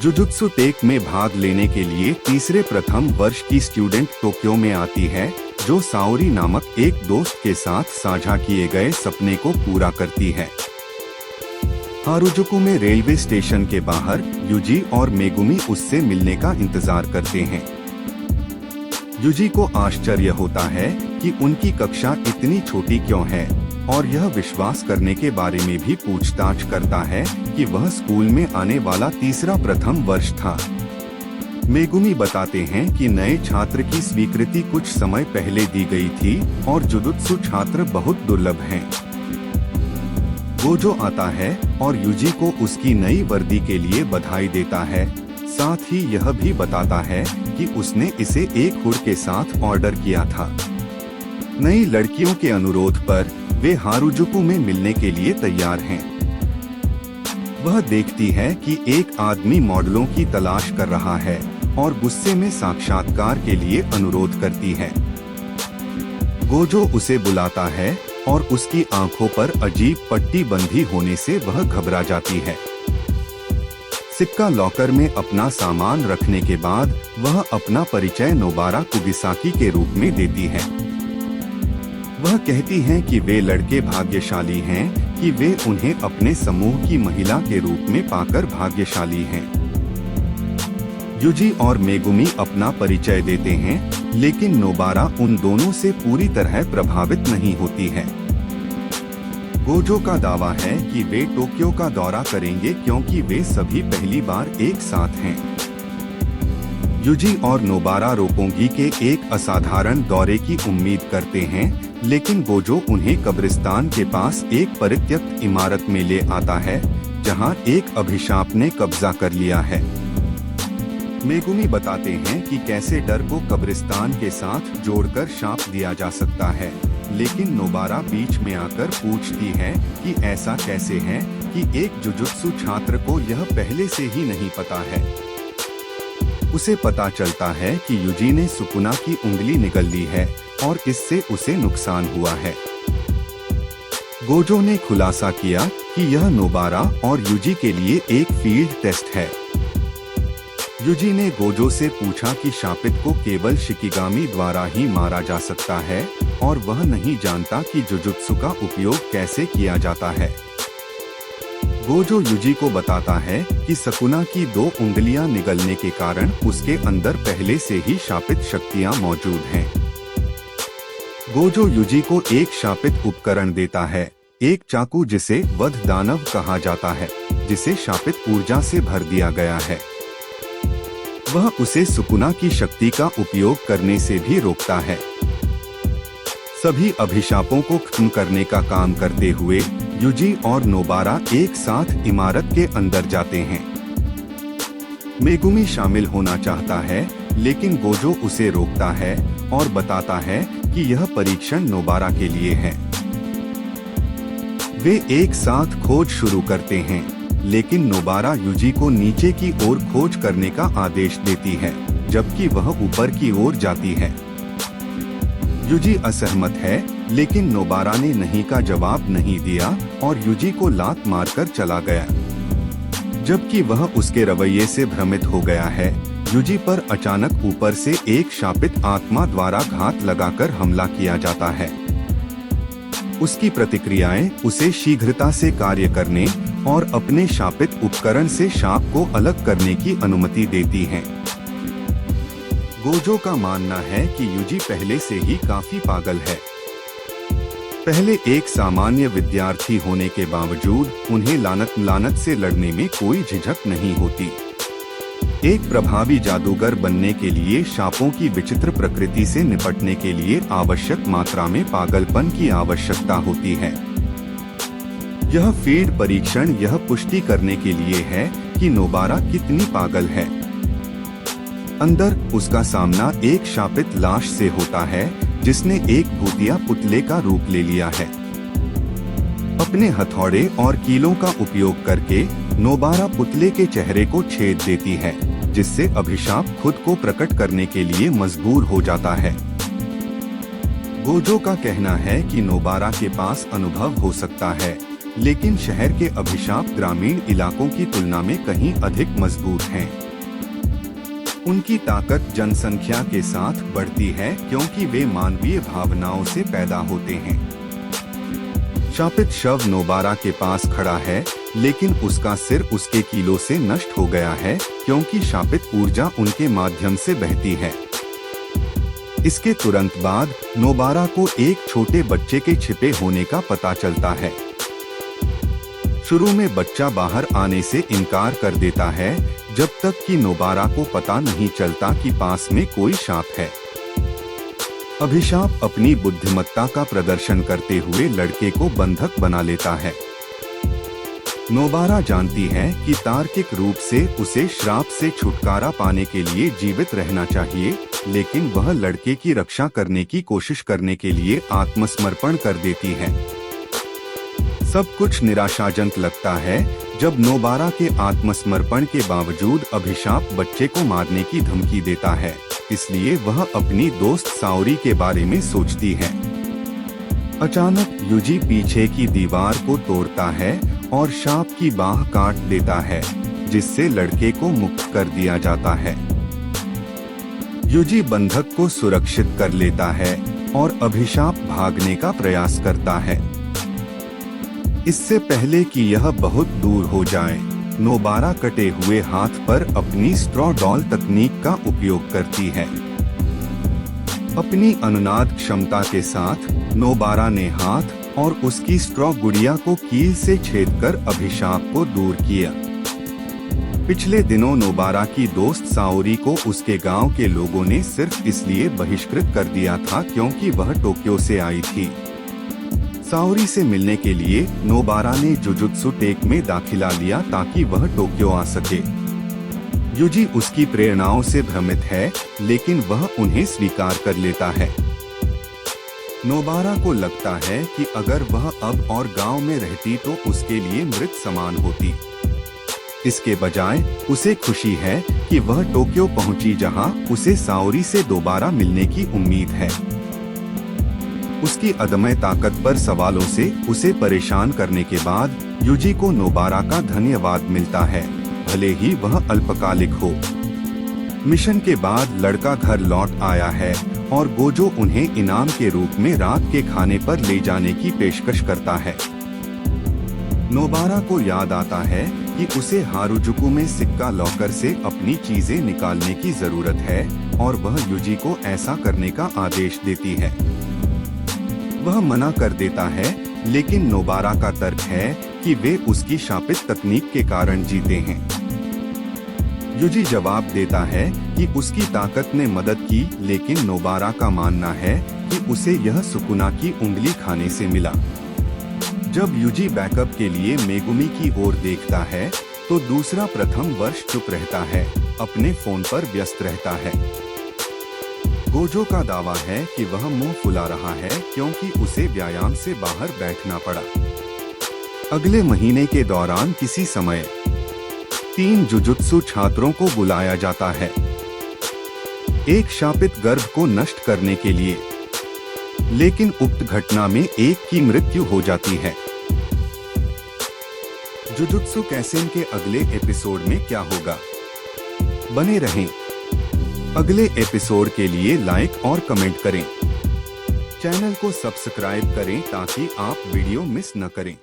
Jujutsu take में भाग लेने के लिए तीसरे प्रथम वर्ष की स्टूडेंट टोक्यो में आती है, जो साओरी नामक एक दोस्त के साथ साझा किए गए सपने को पूरा करती है। हारुजुकु में रेलवे स्टेशन के बाहर युजी और मेगुमी उससे मिलने का इंतजार करते हैं। युजी को आश्चर्य होता है कि उनकी कक्षा इतनी छोटी क्यों है और यह विश्वास करने के बारे में भी पूछताछ करता है कि वह स्कूल में आने वाला तीसरा प्रथम वर्ष था। मेगुमी बताते हैं कि नए छात्र की स्वीकृति कुछ समय पहले दी गई थी और जुजुत्सु छात्र बहुत दुर्लभ हैं। गोजो आता है और युजी को उसकी नई वर्दी के लिए बधाई देता है। साथ ही यह भी बताता है कि उसने इसे एक हुड के साथ ऑर्डर किया था। नई लड़कियों के अनुरोध पर वे हारुजुकु में मिलने के लिए तैयार हैं। वह देखती है कि एक आदमी मॉडलों की तलाश कर रहा है और गुस्से में साक्षात्कार के लिए अनुरोध करती है। गोजो उसे बुलाता है और उसकी आंखों पर अजीब पट्टी बंधी होने से वह घबरा जाती है। सिक्का लॉकर में अपना सामान रखने के बाद वह अपना परिचय नोबारा कुगिसाकी के रूप में देती है। वह कहती हैं कि वे लड़के भाग्यशाली हैं कि वे उन्हें अपने समूह की महिला के रूप में पाकर भाग्यशाली हैं। युजी और मेगुमी अपना परिचय देते हैं, लेकिन नोबारा उन दोनों से पूरी तरह प्रभावित नहीं होती है। गोजो का दावा है कि वे टोक्यो का दौरा करेंगे क्योंकि वे सभी पहली बार एक साथ हैं। युजी और नोबारा रोपोंगी के एक असाधारण दौरे की उम्मीद करते हैं, लेकिन गोजो उन्हें कब्रिस्तान के पास एक परित्यक्त इमारत में ले आता है, जहां एक अभिशाप ने कब्जा कर लिया है। मेगुमी बताते हैं कि कैसे डर को कब्रिस्तान के साथ जोड़कर शाप दिया जा सकता है, लेकिन नोबारा बीच में आकर पूछती है कि ऐसा कैसे है कि एक जुजुत्सु छात्र को यह पहले से ही नहीं पता है। उसे पता चलता है कि युजी ने सुकुना की उंगली निगल ली है और इससे उसे नुकसान हुआ है। गोजो ने खुलासा किया कि यह नोबारा और युजी के लिए एक फील्ड टेस्ट है। युजी ने गोजो से पूछा कि शापित को केवल शिकिगामी द्वारा ही मारा जा सकता है और वह नहीं जानता कि जुजुत्सु का उपयोग कैसे किया जाता है। गोजो युजी को बताता है कि सकुना की 2 उंगलियां निगलने के कारण उसके अंदर पहले से ही शापित शक्तियां मौजूद हैं। गोजो युजी को एक शापित उपकरण देता है, एक चाकू जिसे वध दानव कहा जाता है, जिसे शापित ऊर्जा से भर दिया गया है। वह उसे सुकुना की शक्ति का उपयोग करने से भी रोकता है। सभी अभिशापों को खत्म करने का काम करते हुए युजी और नोबारा एक साथ इमारत के अंदर जाते हैं। मेगुमी शामिल होना चाहता है, लेकिन गोजो उसे रोकता है और बताता है कि यह परीक्षण नोबारा के लिए है। वे एक साथ खोज शुरू करते हैं, लेकिन नोबारा युजी को नीचे की ओर खोज करने का आदेश देती है, जबकि वह ऊपर की ओर जाती है। युजी असहमत है, लेकिन नोबारा ने नहीं का जवाब नहीं दिया और युजी को लात मारकर चला गया। जबकि वह उसके रवैये से भ्रमित हो गया है, युजी पर अचानक ऊपर से एक शापित आत्मा द्वारा घात लगाकर हमला किया जाता है। उसकी प्रतिक्रियाएं उसे शीघ्रता से कार्य करने और अपने शापित उपकरण से शाप को अलग करने की अनुमति देती हैं। गोजो का मानना है कि युजी पहले से ही काफी पागल है। पहले एक सामान्य विद्यार्थी होने के बावजूद उन्हें लानत से लड़ने में कोई झिझक नहीं होती। एक प्रभावी जादूगर बनने के लिए शापों की विचित्र प्रकृति से निपटने के लिए आवश्यक मात्रा में पागलपन की आवश्यकता होती है। यह फील्ड परीक्षण यह पुष्टि करने के लिए है कि नोबारा कितनी पागल है। अंदर उसका सामना एक शापित लाश से होता है, जिसने एक भूतिया पुतले का रूप ले लिया है। अपने हथौड़े और कीलों का उपयोग करके नोबारा पुतले के चेहरे को छेद देती है, जिससे अभिशाप खुद को प्रकट करने के लिए मजबूर हो जाता है। गोजो का कहना है कि नोबारा के पास अनुभव हो सकता है, लेकिन शहर के अभिशाप ग्रामीण इलाकों की तुलना में कहीं अधिक मजबूत हैं। उनकी ताकत जनसंख्या के साथ बढ़ती है क्योंकि वे मानवीय भावनाओं से पैदा होते हैं। शापित शव नोबारा के पास खड़ा है, लेकिन उसका सिर उसके कीलों से नष्ट हो गया है क्योंकि शापित ऊर्जा उनके माध्यम से बहती है। इसके तुरंत बाद नोबारा को एक छोटे बच्चे के छिपे होने का पता चलता है। शुरू में बच्चा बाहर आने से इनकार कर देता है जब तक कि नोबारा को पता नहीं चलता कि पास में कोई सांप है। अभिशाप अपनी बुद्धिमत्ता का प्रदर्शन करते हुए लड़के को बंधक बना लेता है। नोबारा जानती है कि तार्किक रूप से उसे श्राप से छुटकारा पाने के लिए जीवित रहना चाहिए, लेकिन वह लड़के की रक्षा करने की कोशिश करने के लिए आत्मसमर्पण कर देती है। सब कुछ निराशाजनक लगता है जब नोबारा के आत्मसमर्पण के बावजूद अभिशाप बच्चे को मारने की धमकी देता है, इसलिए वह अपनी दोस्त साओरी के बारे में सोचती है। अचानक युजी पीछे की दीवार को तोड़ता है और सांप की बाह काट देता है, जिससे लड़के को मुक्त कर दिया जाता है। युजी बंधक को सुरक्षित कर लेता है और अभिशाप भागने का प्रयास करता है। इससे पहले कि यह बहुत दूर हो जाए, नोबारा कटे हुए हाथ पर अपनी स्ट्रॉ डॉल तकनीक का उपयोग करती है। अपनी अनुनाद क्षमता के साथ नोबारा ने हाथ और उसकी स्ट्रॉ गुड़िया को कील से छेदकर अभिशाप को दूर किया। पिछले दिनों नोबारा की दोस्त साओरी को उसके गांव के लोगों ने सिर्फ इसलिए बहिष्कृत कर दिया था क्योंकि वह टोक्यो से आई थी। साओरी से मिलने के लिए नोबारा ने जुजुत्सु टेक में दाखिला लिया ताकि वह टोक्यो आ सके। युजी उसकी प्रेरणाओं से भ्रमित है, लेकिन वह उन्हें स्वीकार कर लेता है। नोबारा को लगता है कि अगर वह अब और गांव में रहती तो उसके लिए मृत समान होती। इसके बजाय उसे खुशी है कि वह टोक्यो पहुंची, जहां उसे साओरी से दोबारा मिलने की उम्मीद है। उसकी अदम्य ताकत पर सवालों से उसे परेशान करने के बाद युजी को नोबारा का धन्यवाद मिलता है, भले ही वह अल्पकालिक हो। मिशन के बाद लड़का घर लौट आया है और गोजो उन्हें इनाम के रूप में रात के खाने पर ले जाने की पेशकश करता है। नोबारा को याद आता है कि उसे हारुजुकु में सिक्का लॉकर से अपनी चीजें निकालने की जरूरत है और वह युजी को ऐसा करने का आदेश देती है। वह मना कर देता है, लेकिन नोबारा का तर्क है कि वे उसकी शापित तकनीक के कारण जीते हैं। युजी जवाब देता है कि उसकी ताकत ने मदद की, लेकिन नोबारा का मानना है कि उसे यह सुकुना की उंगली खाने से मिला। जब युजी बैकअप के लिए मेगुमी की ओर देखता है तो दूसरा प्रथम वर्ष चुप रहता है, अपने फोन पर व्यस्त रहता है। गोजो का दावा है कि वह मुंह फुला रहा है क्योंकि उसे व्यायाम से बाहर बैठना पड़ा। अगले महीने के दौरान किसी समय 3 जुजुत्सु छात्रों को बुलाया जाता है, एक शापित गर्भ को नष्ट करने के लिए, लेकिन उक्त घटना में एक की मृत्यु हो जाती है। जुजुत्सु काइसेन के अगले एपिसोड में क्या होगा? बने रहें। अगले एपिसोड के लिए लाइक और कमेंट करें। चैनल को सब्सक्राइब करें ताकि आप वीडियो मिस न करें।